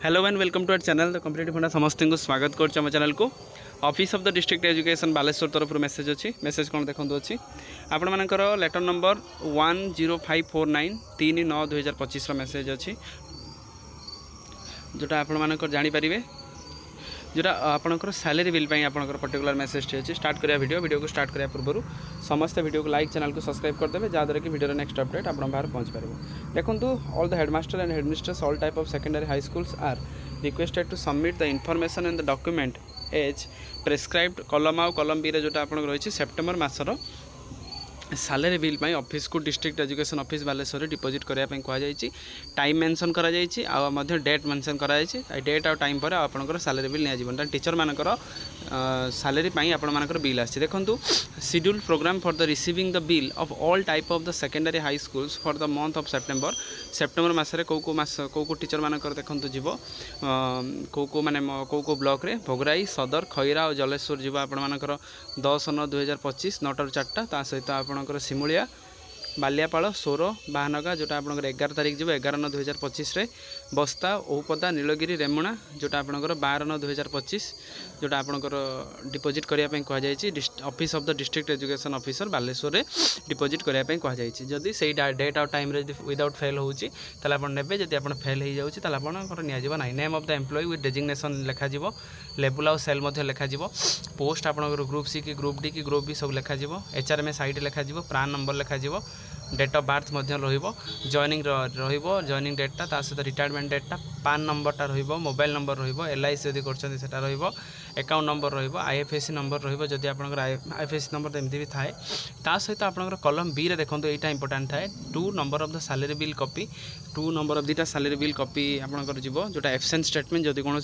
Hello and welcome to our channel the competitive funda समस्त को स्वागत कर चैनल को office of the district education Baleshwar तरफ मेसेज अच्छी मेसेज कौन देखो अच्छी आपण मानकर लेटर नंबर 10549 3/9/2025 मेसेज अच्छी जोटा आपण मानकर जानीपारे जोटा आपणकर सैलरी बिल आपणकर पर्टिकुलर मेसेज अच्छी स्टार्ट करिया वीडियो को स्टार्ट करिया पूर्व समस्त वीडियो को लाइक चैनल को सब्सक्राइब करदे जहाँद्वारा कि वीडियो नेक्स्ट अपडेट आप बाहर पहुँच पार देखो all the headmaster and headmistress all type of secondary high schools are requested to submit the information and the document as prescribed कलम आ कलम बी जोटा आप रही सेप्टेम्बर मासर सैलरी बिल ऑफिस को district education office Baleshwar deposit करने कहुई टाइम मेंशन करा डेट मेंशन करा डेट आ टाइम पर आपंकर सैलरी बिल नि टीचर मानकर सैलरी आपंकर बिल आसी देखो schedule programme for the receiving the bill of all type of the secondary high schools for the month of September मसरे कौ टीचर मानकर देखो जीव कौ माने कौ ब्लॉक रे भोगराई सदर खैरा और जलेश्वर जीव आपर 10/9/2025 9 4 सहित आपणकर सिमुलिया बालियापाड़ सोर बाहानगा जोटा आपंकर 11 तारीख जीव 11/9/2025 बस्ता औपदा नीलगिरी रेमुणा जोटा आपंकर 12/9/2025 जोटा आपंकर डिपोजिट करने कहुई office of the district education officer Balasore रे डिपोजिट करने कहुई जदि से date out time without fail होती ने जब आप फेल हो जाऊँगी ना name of the employee with designation लिखा लेवल आउ सेल लिखा पोस्ट आपंकर ग्रुप सी कि ग्रुप डी कि ग्रुप बी सब लिखा HRMS ID लिखा प्रान नंबर लिखा date of birth joining joining data सहित रिटायरमेंट डेटा पान नंबरटा मोबाइल नंबर LIC यदि कर अकाउंट नंबर IFSC नंबर रही आप IFSC नंबर तो एमती भी थाए सहित आप कलम बी रे देखो यहाँ इंपोर्टाट थाए 2 number of the salary bill copy 2 number of दीटा सैलरी बिल कॉपी आपंकर जीव जोटा एब्सेंट स्टेटमेंट जदि कौन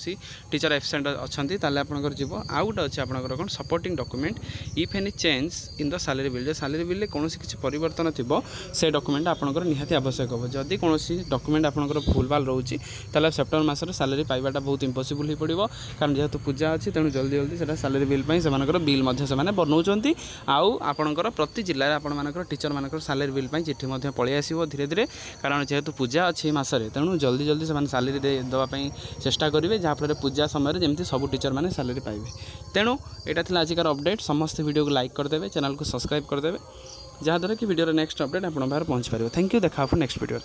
टीचर एब्सेंट अच्छा आपंकर जीव आउ गोटे अच्छे आपंकर कौन supporting document if any change in the salary bill जो सैलरी बिल कौन किसी परिवर्तन थी से डॉक्यूमेंट आपंकर निहाती आवश्यक हो जदि कौन डॉक्यूमेंट आपंकर भूल भाल रोचे सेप्टेम्बर मासर सैलरी पाइबाटा बहुत इम्पॉसिबल हो पड़ो कारण जेहेतु पूजा अच्छी तेणु जल्दी जल्दी से सैलरी बिल से बिल बनाऊँ आउ आपंकर प्रति जिले में टीचर मानकर सैलरी बिल चिठी पलि आसो धीरे धीरे कारण जेहेतु पूजा अच्छी मसरे तेणु जल्दी जल्दी से सैलरी देवाई चेष्टा करेंगे जहाँफल पूजा समय जमी सब टीचर मैंने सैलरी पाइबे तेणु यहाँ था आजिकार अपडेट समस्त वीडियो को लाइक करदे चैनल को सब्सक्राइब करदे जहाँद्वारा कि वीडियो नेक्स्ट अपडेट आप बाहर पहुँच पार थैंक यू देखा नेक्स्ट वीडियो।